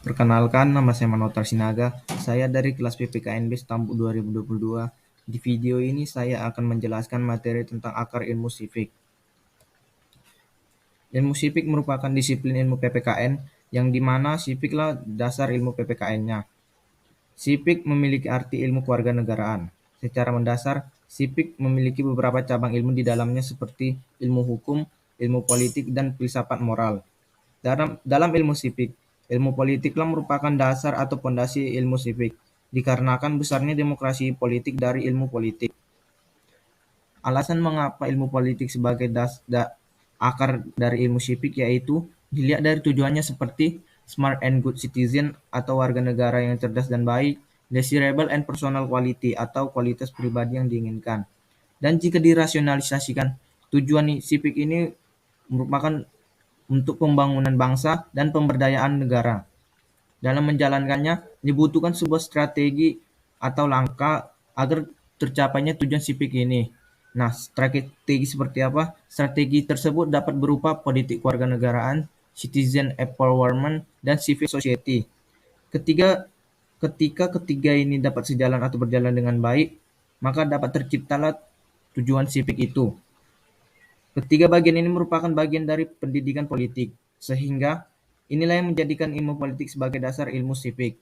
Perkenalkan, nama saya Manotar Sinaga. Saya dari kelas PPKN BES Tambuk 2022. Di video ini saya akan menjelaskan materi tentang akar ilmu sifik. Ilmu sifik merupakan disiplin ilmu PPKN yang dimana sifiklah dasar ilmu PPKN-nya. Sipik memiliki arti ilmu kewarganegaraan. Secara mendasar, sipik memiliki beberapa cabang ilmu di dalamnya seperti ilmu hukum, ilmu politik, dan filsafat moral. Dalam ilmu sipik, ilmu politiklah merupakan dasar atau pondasi ilmu sipik, dikarenakan besarnya demokrasi politik dari ilmu politik. Alasan mengapa ilmu politik sebagai akar dari ilmu sipik yaitu dilihat dari tujuannya seperti smart and good citizen atau warga negara yang cerdas dan baik, desirable and personal quality atau kualitas pribadi yang diinginkan. Dan jika dirasionalisasikan, tujuan sipik ini merupakan untuk pembangunan bangsa dan pemberdayaan negara. Dalam menjalankannya, dibutuhkan sebuah strategi atau langkah agar tercapainya tujuan sipik ini. Nah, strategi seperti apa? Strategi tersebut dapat berupa politik kewarganegaraan, citizen empowerment, dan civic society. Ketika ketiga ini dapat sejalan atau berjalan dengan baik, maka dapat terciptalah tujuan sipik itu. Ketiga bagian ini merupakan bagian dari pendidikan politik, sehingga inilah yang menjadikan ilmu politik sebagai dasar ilmu sipik.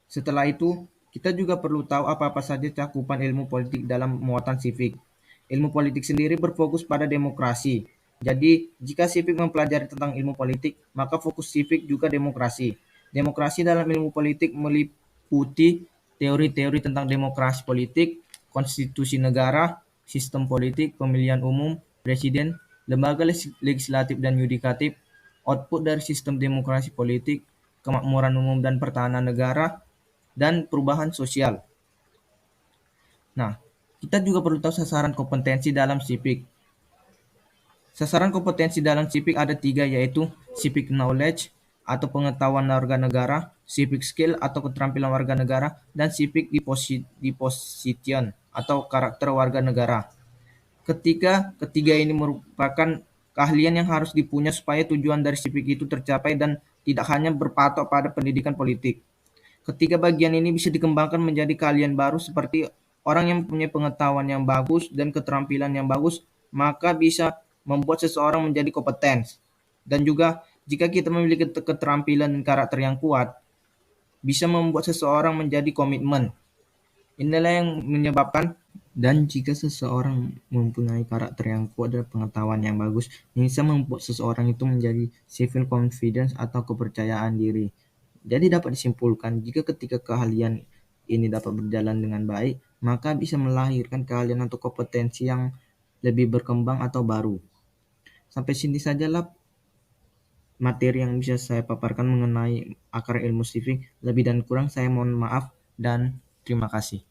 Setelah itu, kita juga perlu tahu apa-apa saja cakupan ilmu politik dalam muatan sipik. Ilmu politik sendiri berfokus pada demokrasi. Jadi, jika sipik mempelajari tentang ilmu politik, maka fokus sipik juga demokrasi. Demokrasi dalam ilmu politik meliputi teori-teori tentang demokrasi politik, konstitusi negara, sistem politik, pemilihan umum, presiden, lembaga legislatif dan yudikatif, output dari sistem demokrasi politik, kemakmuran umum dan pertahanan negara, dan perubahan sosial. Nah, kita juga perlu tahu sasaran kompetensi dalam sipik. Sasaran kompetensi dalam sipik ada 3, yaitu civic knowledge atau pengetahuan warga negara, civic skill atau keterampilan warga negara, dan civic disposition atau karakter warga negara. Ketiga ini merupakan keahlian yang harus dipunya supaya tujuan dari sipik itu tercapai dan tidak hanya berpatok pada pendidikan politik. Ketiga bagian ini bisa dikembangkan menjadi keahlian baru seperti orang yang mempunyai pengetahuan yang bagus dan keterampilan yang bagus, maka bisa membuat seseorang menjadi kompeten. Dan juga jika kita memiliki keterampilan dan karakter yang kuat, bisa membuat seseorang menjadi komitmen. Inilah yang menyebabkan, dan jika seseorang mempunyai karakter yang kuat dan pengetahuan yang bagus, bisa membuat seseorang itu menjadi civil confidence atau kepercayaan diri. Jadi dapat disimpulkan, jika ketika keahlian ini dapat berjalan dengan baik, maka bisa melahirkan keahlian atau kompetensi yang lebih berkembang atau baru. Sampai sini sajalah materi yang bisa saya paparkan mengenai akar ilmu sifik. Lebih dan kurang saya mohon maaf dan terima kasih.